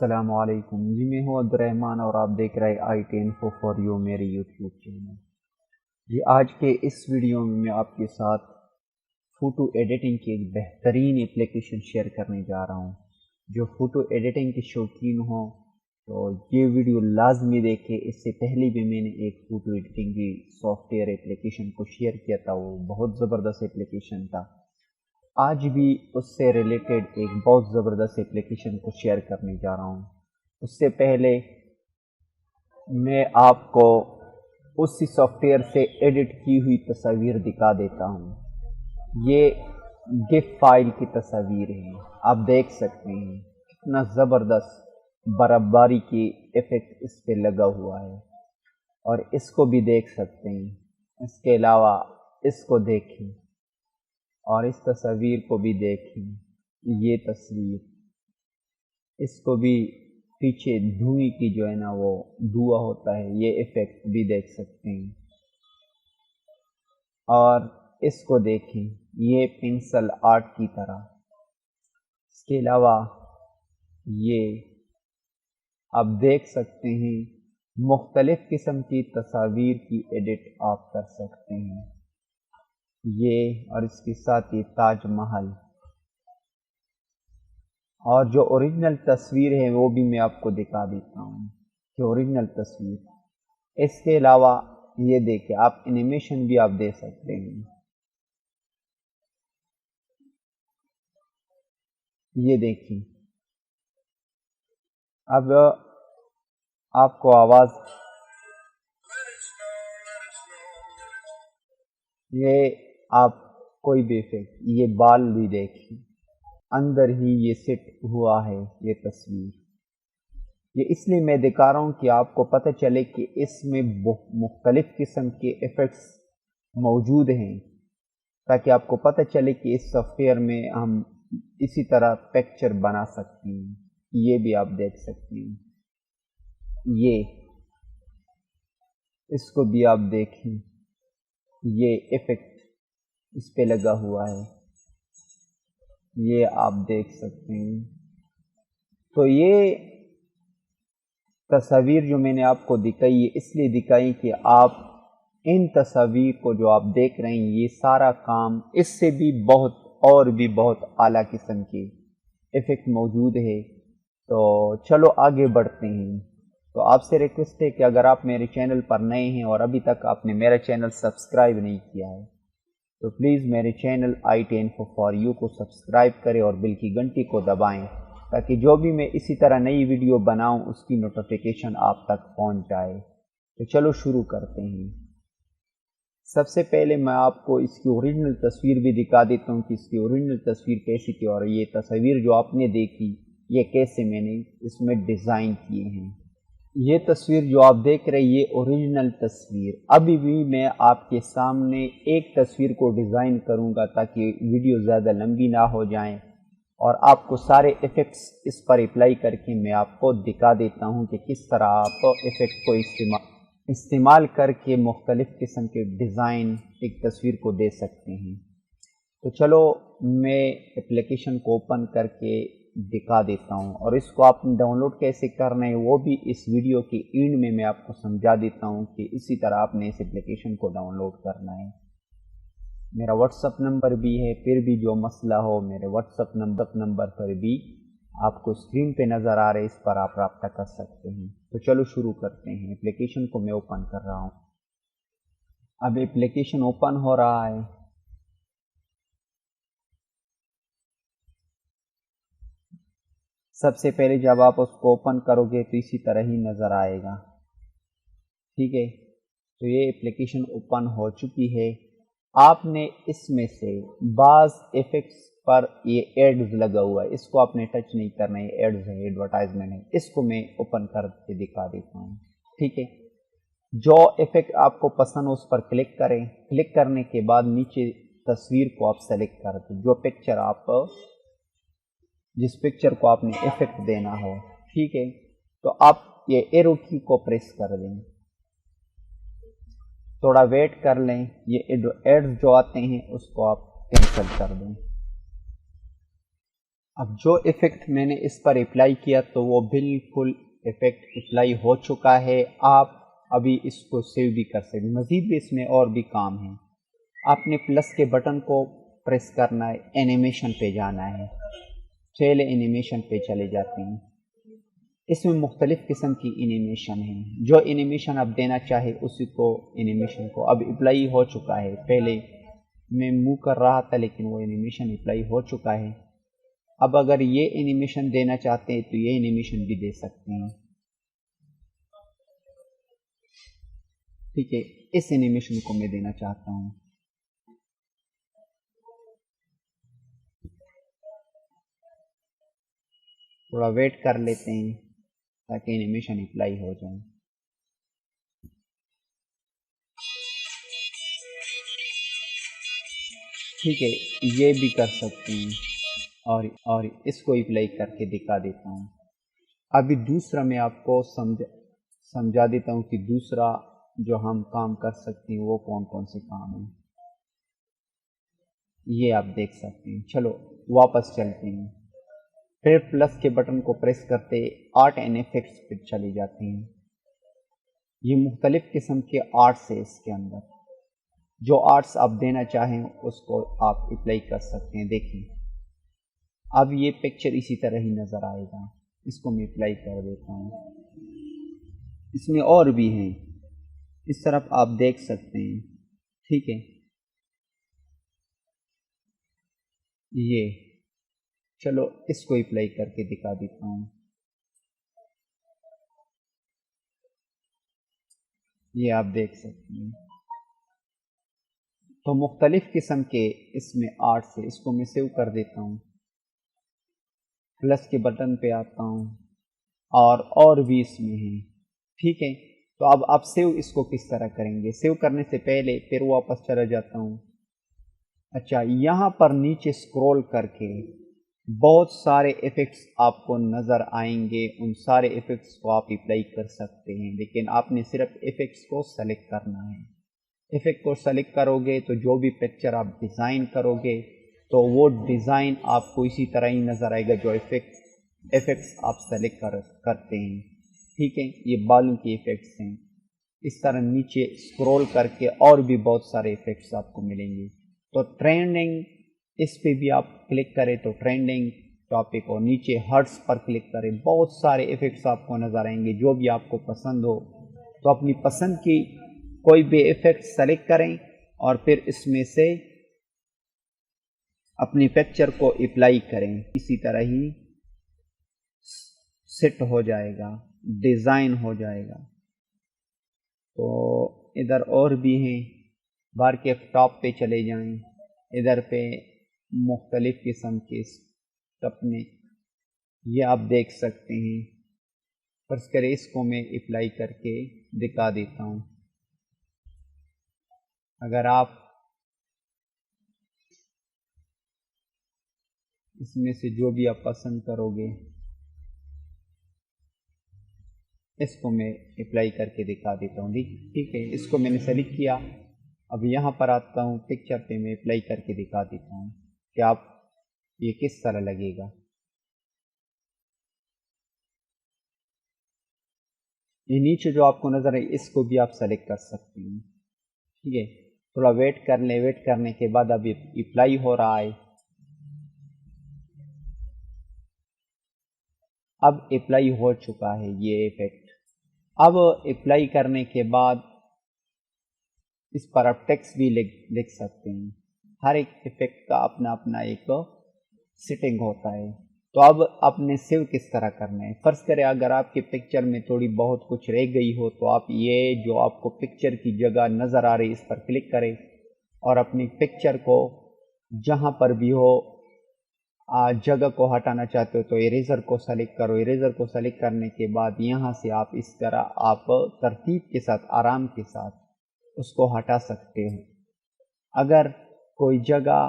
السلام علیکم جی، میں ہوں عبدالرحمن اور آپ دیکھ رہے I T info for you میرے یوٹیوب چینل۔ جی آج کے اس ویڈیو میں آپ کے ساتھ فوٹو ایڈیٹنگ کی ایک بہترین اپلیکیشن شیئر کرنے جا رہا ہوں۔ جو فوٹو ایڈیٹنگ کے شوقین ہوں تو یہ ویڈیو لازمی دیکھیں۔ اس سے پہلے بھی میں نے ایک فوٹو ایڈیٹنگ کی سافٹ ویئر اپلیکیشن کو شیئر کیا تھا، وہ بہت زبردست اپلیکیشن تھا۔ آج بھی اس سے ریلیٹڈ ایک بہت زبردست اپلیکیشن کو شیئر کرنے جا رہا ہوں۔ اس سے پہلے میں آپ کو اسی سافٹ ویئر سے ایڈٹ کی ہوئی تصاویر دکھا دیتا ہوں۔ یہ گف فائل کی تصاویر ہیں، آپ دیکھ سکتے ہیں کتنا زبردست برابری کی ایفیکٹ اس پہ لگا ہوا ہے، اور اس کو بھی دیکھ سکتے ہیں۔ اس کے علاوہ اس کو دیکھیں اور اس تصویر کو بھی دیکھیں، یہ تصویر، اس کو بھی پیچھے دھوئیں کی جو ہے نا وہ دھواں ہوتا ہے، یہ ایفیکٹ بھی دیکھ سکتے ہیں۔ اور اس کو دیکھیں، یہ پینسل آرٹ کی طرح۔ اس کے علاوہ یہ آپ دیکھ سکتے ہیں مختلف قسم کی تصاویر کی ایڈٹ آپ کر سکتے ہیں۔ یہ اور اس کے ساتھ یہ تاج محل، اور جو اوریجنل تصویر ہے وہ بھی میں آپ کو دکھا دیتا ہوں کہ اوریجنل تصویر۔ اس کے علاوہ یہ دیکھیں، آپ انیمیشن بھی آپ دے سکتے ہیں۔ یہ دیکھیں، اب آپ کو آواز، یہ آپ کوئی بھی ایفیکٹ، یہ بال بھی دیکھیں، اندر ہی یہ سیٹ ہوا ہے یہ تصویر۔ یہ اس لیے میں دکھا رہا ہوں کہ آپ کو پتہ چلے کہ اس میں مختلف قسم کے ایفیکٹس موجود ہیں، تاکہ آپ کو پتہ چلے کہ اس سافٹ ویئر میں ہم اسی طرح پکچر بنا سکتے ہیں۔ یہ بھی آپ دیکھ سکتے ہیں، یہ اس کو بھی آپ دیکھیں، یہ ایفیکٹ اس پہ لگا ہوا ہے، یہ آپ دیکھ سکتے ہیں۔ تو یہ تصاویر جو میں نے آپ کو دکھائی، یہ اس لیے دکھائی کہ آپ ان تصاویر کو جو آپ دیکھ رہے ہیں، یہ سارا کام اس سے بھی بہت اور بھی بہت اعلیٰ قسم کے ایفیکٹ موجود ہے۔ تو چلو آگے بڑھتے ہیں۔ تو آپ سے ریکویسٹ ہے کہ اگر آپ میرے چینل پر نئے ہیں اور ابھی تک آپ نے میرا چینل سبسکرائب نہیں کیا ہے تو پلیز میرے channel I T info for you کو سبسکرائب کریں اور بل کی گھنٹی کو دبائیں، تاکہ جو بھی میں اسی طرح نئی ویڈیو بناؤں اس کی نوٹیفیکیشن آپ تک پہنچ جائے۔ تو چلو شروع کرتے ہیں۔ سب سے پہلے میں آپ کو اس کی اوریجنل تصویر بھی دکھا دیتا ہوں کہ اس کی اوریجنل تصویر کیسی تھی، اور یہ تصویر جو آپ نے دیکھی یہ کیسے میں نے اس میں ڈیزائن کیے ہیں۔ یہ تصویر جو آپ دیکھ رہے ہیں یہ اوریجنل تصویر۔ ابھی بھی میں آپ کے سامنے ایک تصویر کو ڈیزائن کروں گا تاکہ ویڈیو زیادہ لمبی نہ ہو جائیں، اور آپ کو سارے ایفیکٹس اس پر اپلائی کر کے میں آپ کو دکھا دیتا ہوں کہ کس طرح آپ ایفیکٹ کو استعمال کر کے مختلف قسم کے ڈیزائن ایک تصویر کو دے سکتے ہیں۔ تو چلو میں اپلیکیشن کو اوپن کر کے دکھا دیتا ہوں، اور اس کو آپ ڈاؤن لوڈ کیسے کرنا ہے وہ بھی اس ویڈیو کے اینڈ میں آپ کو سمجھا دیتا ہوں کہ اسی طرح آپ نے اس اپلیکیشن کو ڈاؤن لوڈ کرنا ہے۔ میرا واٹس اپ نمبر بھی ہے، پھر بھی جو مسئلہ ہو میرے واٹس اپ نمبر پر بھی آپ کو اسکرین پہ نظر آ رہے، اس پر آپ رابطہ کر سکتے ہیں۔ تو چلو شروع کرتے ہیں۔ اپلیکیشن کو میں اوپن کر رہا ہوں۔ اب اپلیکیشن اوپن ہو رہا ہے۔ سب سے پہلے جب آپ اس کو اوپن کرو گے تو اسی طرح ہی نظر آئے گا، ٹھیک ہے۔ تو یہ اپلیکیشن اوپن ہو چکی ہے۔ آپ نے اس میں سے بعض ایفیکٹس پر یہ ایڈز لگا ہوا ہے، اس کو آپ نے ٹچ نہیں کرنا ہے، یہ ایڈز ہے، ایڈورٹائزمنٹ ہے، اس کو میں اوپن کر کے دکھا دیتا ہوں، ٹھیک ہے۔ جو ایفیکٹ آپ کو پسند ہو اس پر کلک کریں۔ کلک کرنے کے بعد نیچے تصویر کو آپ سلیکٹ کر دیں، جو پکچر آپ جس پکچر کو آپ نے ایفیکٹ دینا ہو، ٹھیک ہے۔ تو آپ یہ ایرو کی کو پریس کر دیں، تھوڑا ویٹ کر لیں، یہ ایڈز جو آتے ہیں اس کو آپ کینسل کر دیں۔ اب جو ایفیکٹ میں نے اس پر اپلائی کیا تو وہ بالکل ایفیکٹ اپلائی ہو چکا ہے. آپ ابھی اس کو سیو بھی کر سکتے ہیں. مزید بھی اس میں اور بھی کام ہیں. آپ نے پلس کے بٹن کو پریس کرنا ہے, اینیمیشن پہ جانا ہے. پہلے اینیمیشن پہ چلے جاتے ہیں. اس میں مختلف قسم کی اینیمیشن ہیں. جو اینیمیشن آپ دینا چاہے اسی کو اینیمیشن کو اب اپلائی ہو چکا ہے. پہلے میں موو کر رہا تھا لیکن وہ اینیمیشن اپلائی ہو چکا ہے. اب اگر یہ اینیمیشن دینا چاہتے ہیں تو یہ اینیمیشن بھی دے سکتے ہیں. ٹھیک ہے, اس اینیمیشن کو میں دینا چاہتا ہوں. تھوڑا ویٹ کر لیتے ہیں تاکہ اینیمیشن اپلائی ہو جائے. ٹھیک ہے, یہ بھی کر سکتے ہیں اور اس کو اپلائی کر کے دکھا دیتا ہوں. ابھی دوسرا میں آپ کو سمجھا دیتا ہوں کہ دوسرا جو ہم کام کر سکتے ہیں وہ کون کون سے کام ہیں. یہ آپ دیکھ سکتے ہیں. چلو واپس چلتے ہیں. پھر پلس کے بٹن کو پریس کرتے آرٹ اینڈ ایفیکٹس پہ چلے جاتے ہیں. یہ مختلف قسم کے آرٹس ہے. اس کے اندر جو آرٹس آپ دینا چاہیں اس کو آپ اپلائی کر سکتے ہیں. دیکھیں اب یہ پکچر اسی طرح ہی نظر آئے گا. اس کو میں اپلائی کر دیتا ہوں. اس میں اور بھی ہیں, اس طرف آپ دیکھ سکتے ہیں. ٹھیک ہے, یہ چلو اس کو اپلائی کر کے دکھا دیتا ہوں. یہ آپ دیکھ سکتے ہیں. تو مختلف قسم کے اس میں آرٹس ہے. اس کو میں سیو کر دیتا ہوں. پلس کے بٹن پہ آتا ہوں اور بھی اس میں ہیں. ٹھیک ہے, تو اب آپ سیو اس کو کس طرح کریں گے. سیو کرنے سے پہلے پھر واپس چلا جاتا ہوں. اچھا, یہاں پر نیچے سکرول کر کے بہت سارے ایفیکٹس آپ کو نظر آئیں گے. ان سارے ایفیکٹس کو آپ اپلائی کر سکتے ہیں, لیکن آپ نے صرف ایفیکٹس کو سلیکٹ کرنا ہے. ایفیکٹ کو سلیکٹ کرو گے تو جو بھی پکچر آپ ڈیزائن کرو گے تو وہ ڈیزائن آپ کو اسی طرح ہی نظر آئے گا جو ایفیکٹس آپ سلیکٹ کرتے ہیں. ٹھیک ہے, یہ بالوں کے ایفیکٹس ہیں. اس طرح نیچے سکرول کر کے اور بھی بہت سارے ایفیکٹس آپ کو ملیں گے. تو ٹرینڈنگ اس پہ بھی آپ کلک کریں تو ٹرینڈنگ ٹاپک, اور نیچے ہرٹس پر کلک کریں. بہت سارے ایفیکٹس آپ کو نظر آئیں گے. جو بھی آپ کو پسند ہو تو اپنی پسند کی کوئی بھی ایفیکٹ سلیکٹ کریں اور پھر اس میں سے اپنی پکچر کو اپلائی کریں. اسی طرح ہی سیٹ ہو جائے گا, ڈیزائن ہو جائے گا. تو ادھر اور بھی ہیں. بار کے ٹاپ پہ چلے جائیں. ادھر پہ مختلف قسم کے اپنے یہ آپ دیکھ سکتے ہیں. فرض کریں اس کو میں اپلائی کر کے دکھا دیتا ہوں. اگر آپ اس میں سے جو بھی آپ پسند کرو گے اس کو میں اپلائی کر کے دکھا دیتا ہوں. ٹھیک ہے, اس کو میں نے سلیکٹ کیا. اب یہاں پر آتا ہوں, پکچر پہ میں اپلائی کر کے دکھا دیتا ہوں کہ آپ یہ کس طرح لگے گا. یہ نیچے جو آپ کو نظر ہے اس کو بھی آپ سلیکٹ کر سکتے ہیں. ٹھیک ہے, تھوڑا ویٹ کر لیں. ویٹ کرنے کے بعد اب اپلائی ہو رہا ہے. اب اپلائی ہو چکا ہے یہ ایفیکٹ. اب اپلائی کرنے کے بعد اس پر آپ ٹیکسٹ بھی لکھ سکتے ہیں. ہر ایک ایفیکٹ کا اپنا اپنا ایک سیٹنگ ہوتا ہے. تو اب آپ نے سیو کس طرح کرنا ہے. فرض کریں اگر آپ کے پکچر میں تھوڑی بہت کچھ رہ گئی ہو تو آپ یہ جو آپ کو پکچر کی جگہ نظر آ رہی اس پر کلک کریں اور اپنی پکچر کو جہاں پر بھی ہو جگہ کو ہٹانا چاہتے ہو تو اریزر کو سلیکٹ کرو. اریزر کو سلیکٹ کرنے کے بعد یہاں سے آپ اس طرح آپ ترتیب کے ساتھ آرام کے ساتھ اس کو ہٹا سکتے ہو. اگر کوئی جگہ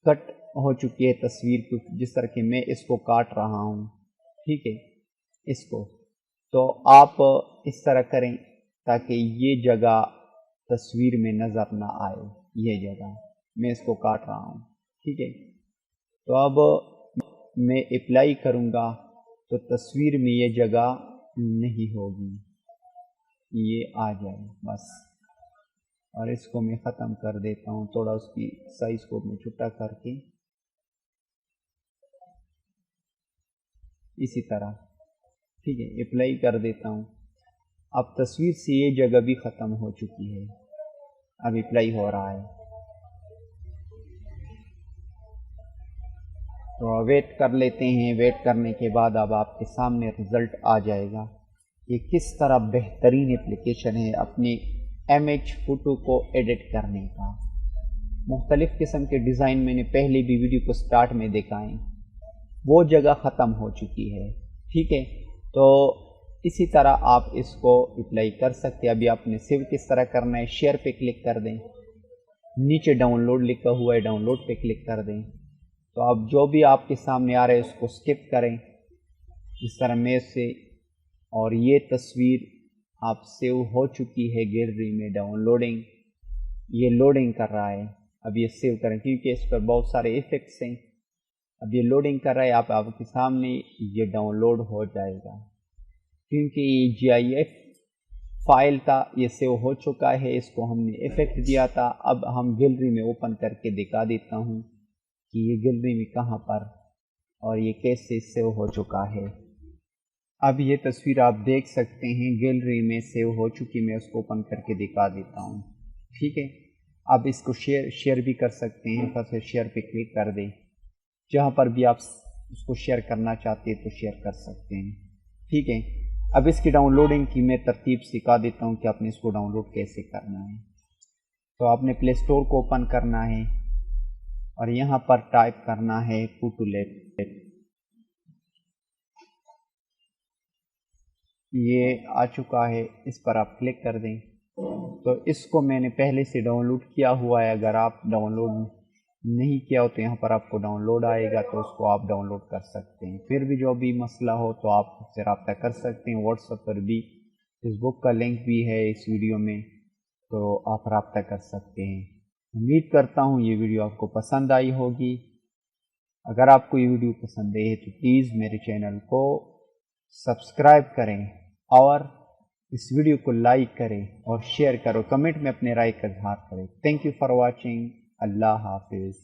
کٹ ہو چکی ہے تصویر کی, جس طرح کہ میں اس کو کاٹ رہا ہوں, ٹھیک ہے, اس کو تو آپ اس طرح کریں تاکہ یہ جگہ تصویر میں نظر نہ آئے. یہ جگہ میں اس کو کاٹ رہا ہوں. ٹھیک ہے, تو اب میں اپلائی کروں گا تو تصویر میں یہ جگہ نہیں ہوگی، یہ آ جائے بس۔ اور اس کو میں ختم کر دیتا ہوں، تھوڑا اس کی سائز کو میں چھوٹا کر کے اسی طرح، ٹھیک ہے، اپلائی کر دیتا ہوں۔ اب تصویر سے یہ جگہ بھی ختم ہو چکی ہے، اب اپلائی ہو رہا ہے، تو ویٹ کر لیتے ہیں۔ ویٹ کرنے کے بعد اب آپ کے سامنے رزلٹ آ جائے گا۔ یہ کس طرح بہترین اپلیکیشن ہے اپنی امیج فوٹو کو ایڈٹ کرنے کا۔ مختلف قسم کے ڈیزائن میں نے پہلے بھی ویڈیو کو سٹارٹ میں دکھائیں، وہ جگہ ختم ہو چکی ہے، ٹھیک ہے۔ تو اسی طرح آپ اس کو اپلائی کر سکتے ہیں۔ ابھی آپ نے سیو کس طرح کرنا ہے، شیئر پہ کلک کر دیں، نیچے ڈاؤن لوڈ لکھا ہوا ہے، ڈاؤن لوڈ پہ کلک کر دیں۔ تو اب جو بھی آپ کے سامنے آ رہا ہے اس کو سکپ کریں اس طرح میں سے، اور یہ تصویر آپ سیو ہو چکی ہے گیلری میں۔ ڈاؤن لوڈنگ، یہ لوڈنگ کر رہا ہے، اب یہ سیو کریں کیونکہ اس پر بہت سارے ایفیکٹس ہیں۔ اب یہ لوڈنگ کر رہا ہے، آپ کے سامنے یہ ڈاؤن لوڈ ہو جائے گا، کیونکہ یہ GIF فائل تھا، یہ سیو ہو چکا ہے، اس کو ہم نے ایفیکٹ دیا تھا۔ اب ہم گیلری میں اوپن کر کے دکھا دیتا ہوں کہ یہ گیلری میں کہاں پر اور یہ کیسے سیو ہو چکا ہے۔ اب یہ تصویر آپ دیکھ سکتے ہیں گیلری میں سیو ہو چکی، میں اس کو اوپن کر کے دکھا دیتا ہوں، ٹھیک ہے۔ اب اس کو شیئر بھی کر سکتے ہیں، پھر شیئر پہ کلک کر دیں، جہاں پر بھی آپ اس کو شیئر کرنا چاہتے ہیں تو شیئر کر سکتے ہیں، ٹھیک ہے۔ اب اس کی ڈاؤن لوڈنگ کی میں ترتیب سکھا دیتا ہوں کہ آپ نے اس کو ڈاؤن لوڈ کیسے کرنا ہے۔ تو آپ نے پلے اسٹور کو اوپن کرنا ہے اور یہاں پر ٹائپ کرنا ہے فوٹو لیب، یہ آ چکا ہے، اس پر آپ کلک کر دیں۔ تو اس کو میں نے پہلے سے ڈاؤن لوڈ کیا ہوا ہے، اگر آپ ڈاؤن لوڈ نہیں کیا ہو تو یہاں پر آپ کو ڈاؤن لوڈ آئے گا، تو اس کو آپ ڈاؤن لوڈ کر سکتے ہیں۔ پھر بھی جو بھی مسئلہ ہو تو آپ مجھ سے رابطہ کر سکتے ہیں، واٹس ایپ پر بھی، فیس بک کا لنک بھی ہے اس ویڈیو میں، تو آپ رابطہ کر سکتے ہیں۔ امید کرتا ہوں یہ ویڈیو آپ کو پسند آئی ہوگی۔ اگر آپ کو یہ ویڈیو پسند آئی ہے تو پلیز میرے چینل کو سبسکرائب کریں اور اس ویڈیو کو لائک کریں اور شیئر کرو، کمنٹ میں اپنے رائے کا اظہار کریں۔ تھینک یو فار واچنگ، اللہ حافظ۔